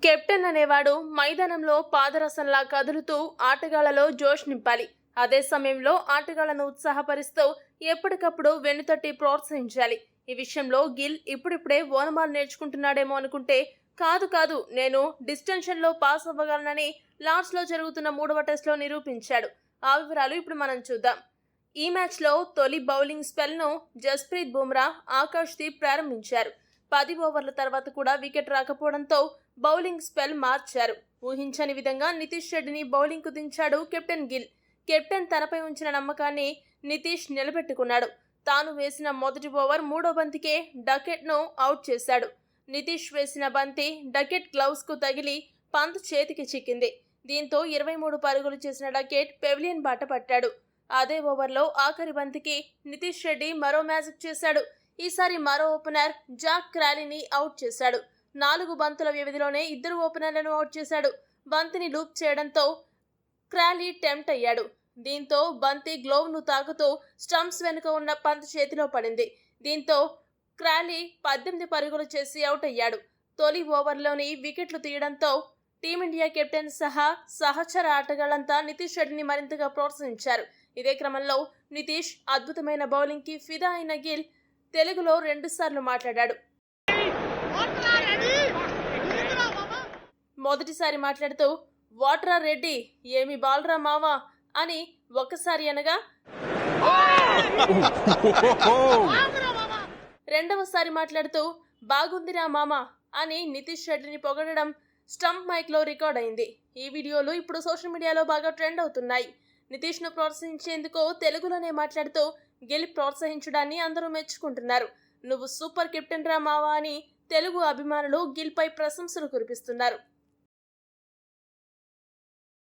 Captain అనేవాడు మైదానంలో పాదరసంలా కదులుతూ ఆటగాళ్లలో జోష్ నింపాలి. అదే సమయంలో ఆటగాళ్లను ఉత్సాహపరుస్తూ ఎప్పటికప్పుడు వెన్నుతట్టి ప్రోత్సహించాలి. ఈ విషయంలో గిల్ ఇప్పుడిప్పుడే ఓనమాలు నేర్చుకుంటున్నాడేమో అనుకుంటే కాదు, నేను డిస్టెన్షన్లో పాస్ అవ్వగలనని లార్డ్స్లో జరుగుతున్న 3వ టెస్ట్లో నిరూపించాడు. ఆ వివరాలు ఇప్పుడు మనం చూద్దాం. ఈ మ్యాచ్లో తొలి బౌలింగ్ స్పెల్ను జస్ప్రీత్ బుమ్రా, ఆకాష్దీప్ ప్రారంభించారు. 10 ఓవర్ల తర్వాత కూడా వికెట్ రాకపోవడంతో బౌలింగ్ స్పెల్ మార్చారు. ఊహించని విధంగా నితీష్ రెడ్డిని బౌలింగ్కు దించాడు కెప్టెన్ గిల్. కెప్టెన్ తనపై ఉంచిన నమ్మకాన్ని నితీష్ నిలబెట్టుకున్నాడు. తాను వేసిన మొదటి ఓవర్ 3వ బంతికే డకెట్ను అవుట్ చేశాడు. నితీష్ వేసిన బంతి డకెట్ గ్లౌస్కు తగిలి పంత్ చేతికి చిక్కింది. దీంతో 23 పరుగులు చేసిన డకెట్ పెవిలియన్ బాట పట్టాడు. అదే ఓవర్లో ఆఖరి బంతికి నితీష్ రెడ్డి మరో మ్యాజిక్ చేశాడు. ఈసారి మరో ఓపెనర్ జాక్ క్రాలీని అవుట్ చేశాడు. 4 బంతుల వ్యవధిలోనే 2 ఓపెనర్లను అవుట్ చేశాడు. బంతిని లూప్ చేయడంతో క్రాలీ టెంప్ట్ అయ్యాడు. దీంతో బంతి గ్లోవ్ను తాకుతూ స్టంప్స్ వెనుక ఉన్న పంత్ చేతిలో పడింది. దీంతో క్రాలీ 18 పరుగులు చేసి అవుట్ అయ్యాడు. తొలి ఓవర్లోని వికెట్లు తీయడంతో టీమిండియా కెప్టెన్ సహా సహచర ఆటగాళ్లంతా నితీష్ రెడ్డిని మరింతగా ప్రోత్సహించారు. ఇదే క్రమంలో నితీష్ అద్భుతమైన బౌలింగ్కి ఫిదా అయిన గిల్ తెలుగులో 2 సార్లు మాట్లాడాడు. మొదటిసారి మాట్లాడుతూ వాటరా రెడ్డి, ఏమి బాల్రా మావా అని ఒకసారి అనగా, రెండవసారి మాట్లాడుతూ బాగుందిరా మామా అని నితీష్ రెడ్డిని పొగడడం స్టంప్ మైక్లో రికార్డ్ అయింది. ఈ వీడియోలు ఇప్పుడు సోషల్ మీడియాలో బాగా ట్రెండ్ అవుతున్నాయి. నితీష్ను ప్రోత్సహించేందుకు తెలుగులోనే మాట్లాడుతూ గిల్ ప్రోత్సహించడాన్ని అందరూ మెచ్చుకుంటున్నారు. నువ్వు సూపర్ కెప్టెన్ రా మావా అని తెలుగు అభిమానులు గిల్పై ప్రశంసలు కురిపిస్తున్నారు.